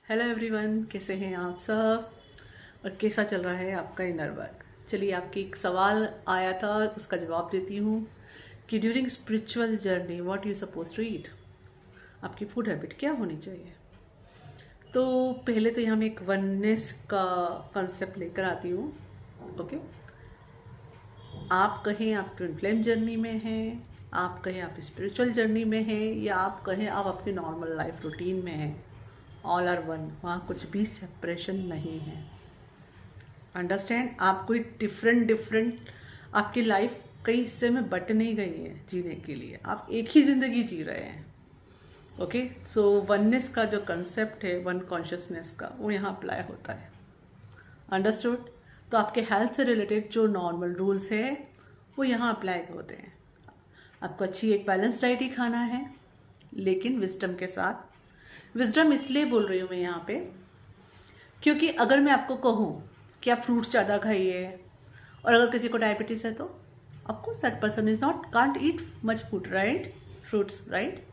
Hello everyone, कैसे हैं आप सब और कैसा चल रहा है आपका इनर वर्क। चलिए, आपकी एक सवाल आया था, उसका जवाब देती हूँ कि during spiritual journey what you suppose to eat, आपकी फूड हैबिट क्या होनी चाहिए। तो पहले तो यहाँ मैं एक वननेस का कॉन्सेप्ट लेकर आती हूँ। ओके, आप कहें आप ट्विन फ्लेम जर्नी में हैं, आप कहें आप स्पिरिचुअल जर्नी में हैं, या आप कहें आप आपकी नॉर्मल लाइफ रूटीन में हैं, ऑल आर वन, वहाँ कुछ भी सेपरेशन नहीं है। अंडरस्टैंड, आप कोई डिफरेंट डिफरेंट आपकी लाइफ कई हिस्से में बट नहीं गई है जीने के लिए, आप एक ही जिंदगी जी रहे हैं। ओके, सो वननेस का जो कंसेप्ट है, वन कॉन्शियसनेस का, वो यहाँ अप्लाई होता है। अंडरस्टूड। तो आपके हेल्थ से रिलेटेड जो नॉर्मल रूल्स है वो यहाँ अप्लाई होते हैं। आपको अच्छी एक बैलेंस डाइट ही खाना है, लेकिन विजडम के साथ। विजडम इसलिए बोल रही हूँ मैं यहाँ पे, क्योंकि अगर मैं आपको कहूँ कि आप फ्रूट्स ज़्यादा खाइए, और अगर किसी को डायबिटीज़ है तो of course that person is not can't eat much food, right, fruits, right.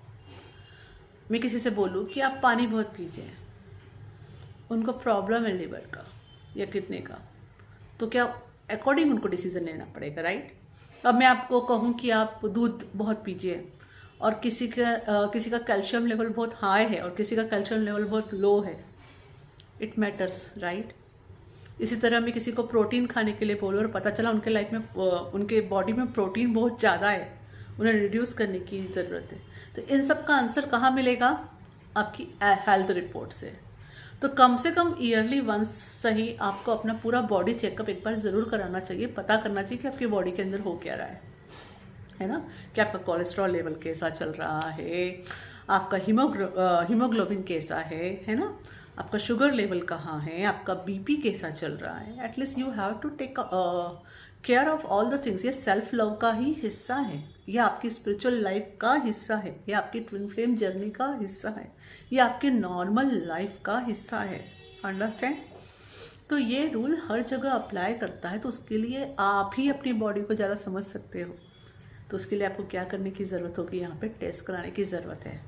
मैं किसी से बोलूँ कि आप पानी बहुत पीजिए, उनको प्रॉब्लम है लिवर का या किडनी का, तो क्या अकॉर्डिंग उनको डिसीजन लेना पड़ेगा, राइट। अब मैं आपको कहूँ कि आप दूध बहुत पीजिए, और किसी का कैल्शियम लेवल बहुत हाई है और किसी का कैल्शियम लेवल बहुत लो है, इट मैटर्स, राइट। इसी तरह मैं किसी को प्रोटीन खाने के लिए बोलूँ और पता चला उनके लाइफ में उनके बॉडी में प्रोटीन बहुत ज़्यादा है, उन्हें रिड्यूस करने की ज़रूरत है, तो इन सब का आंसर कहाँ मिलेगा? आपकी हेल्थ रिपोर्ट से। तो कम से कम ईयरली वंस सही आपको अपना पूरा बॉडी चेकअप एक बार ज़रूर कराना चाहिए, पता करना चाहिए कि आपकी बॉडी के अंदर हो क्या रहा है ना। कि आपका कोलेस्ट्रॉल लेवल कैसा चल रहा है, आपका हीमोग्लोबिन कैसा है ना, आपका शुगर लेवल कहाँ है, आपका बीपी कैसा चल रहा है। At least you have to take care of all the things. ये सेल्फ लव का ही हिस्सा है, ये आपकी स्पिरिचुअल लाइफ का हिस्सा है, ये आपकी ट्विन फ्लेम जर्नी का हिस्सा है, ये आपके नॉर्मल लाइफ का हिस्सा है। अंडरस्टैंड। तो ये रूल हर जगह अप्लाई करता है, तो उसके लिए आप ही अपनी बॉडी को ज़्यादा समझ सकते हो। तो उसके लिए आपको क्या करने की ज़रूरत होगी? यहाँ पे टेस्ट कराने की ज़रूरत है।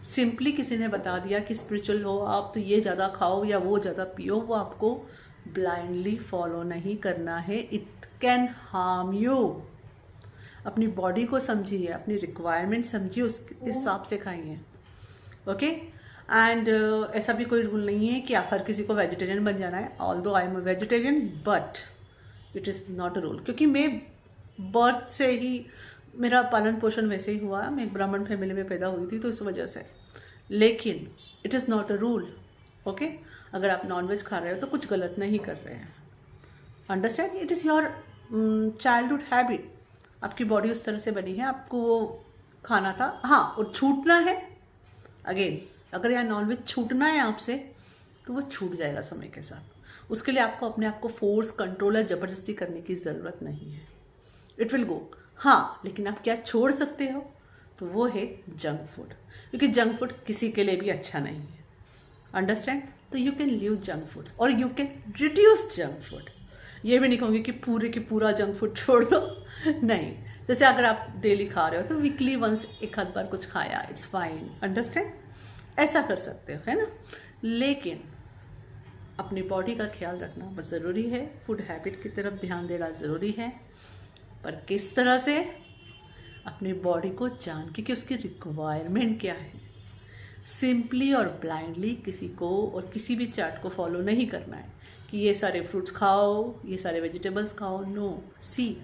सिंपली किसी ने बता दिया कि स्पिरिचुअल हो आप तो ये ज़्यादा खाओ या वो ज़्यादा पियो, वो आपको ब्लाइंडली फॉलो नहीं करना है। It can harm you. अपनी बॉडी को समझिए, अपनी रिक्वायरमेंट समझिए, उस हिसाब से खाइए। ओके। एंड ऐसा भी कोई रूल नहीं है कि हर किसी को वेजिटेरियन बन जाना है। Although I am a vegetarian, but it is not a rule, क्योंकि मैं बर्थ से ही मेरा पालन पोषण वैसे ही हुआ, मैं एक ब्राह्मण फैमिली में पैदा हुई थी, तो इस वजह से। लेकिन it is not a rule. Okay, अगर आप नॉनवेज खा रहे हो तो कुछ गलत नहीं कर रहे हैं। Understand, it is your childhood habit. आपकी बॉडी उस तरह से बनी है, आपको वो खाना था। हाँ, और छूटना है, अगेन अगर यार नॉनवेज छूटना है आपसे तो वो छूट जाएगा समय के साथ। उसके लिए आपको अपने आप को फोर्स, कंट्रोल या ज़बरदस्ती करने की ज़रूरत नहीं है। It will go. हाँ, लेकिन आप क्या छोड़ सकते हो? तो वो है जंक फूड, क्योंकि जंक फूड किसी के लिए भी अच्छा नहीं है। अंडरस्टैंड। तो you can leave junk foods और you can reduce junk food. ये भी नहीं कहूँगी कि पूरे की पूरा जंक फूड छोड़ दो नहीं, जैसे अगर आप डेली खा रहे हो तो वीकली वंस एक आध बार कुछ खाया, इट्स फाइन। अंडरस्टैंड, ऐसा कर सकते हो, है ना। लेकिन अपनी बॉडी का ख्याल रखना बहुत ज़रूरी है, फूड हैबिट की तरफ ध्यान देना ज़रूरी है, पर किस तरह से? अपनी बॉडी को जान के कि उसकी रिक्वायरमेंट क्या है। सिंपली और ब्लाइंडली किसी को और किसी भी चार्ट को फॉलो नहीं करना है कि ये सारे फ्रूट्स खाओ, ये सारे वेजिटेबल्स खाओ। No, see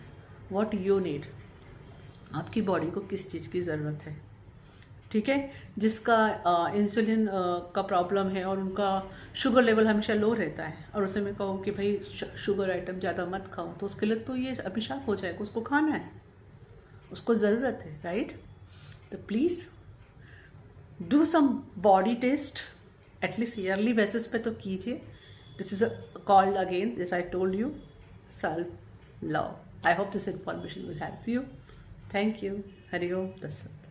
what you need. आपकी बॉडी को किस चीज़ की ज़रूरत है, ठीक है। जिसका इंसुलिन का प्रॉब्लम है और उनका शुगर लेवल हमेशा लो रहता है, और उसे मैं कहूँ कि भाई शुगर आइटम ज़्यादा मत खाओ, तो उसके लिए तो ये अभिशाप हो जाएगा। उसको खाना है, उसको ज़रूरत है, राइट। तो please do some body test, at least yearly basis पे तो कीजिए। This is called again, this I told you, self love. I hope this information will help you. Thank you. हरि ओम तत्सत।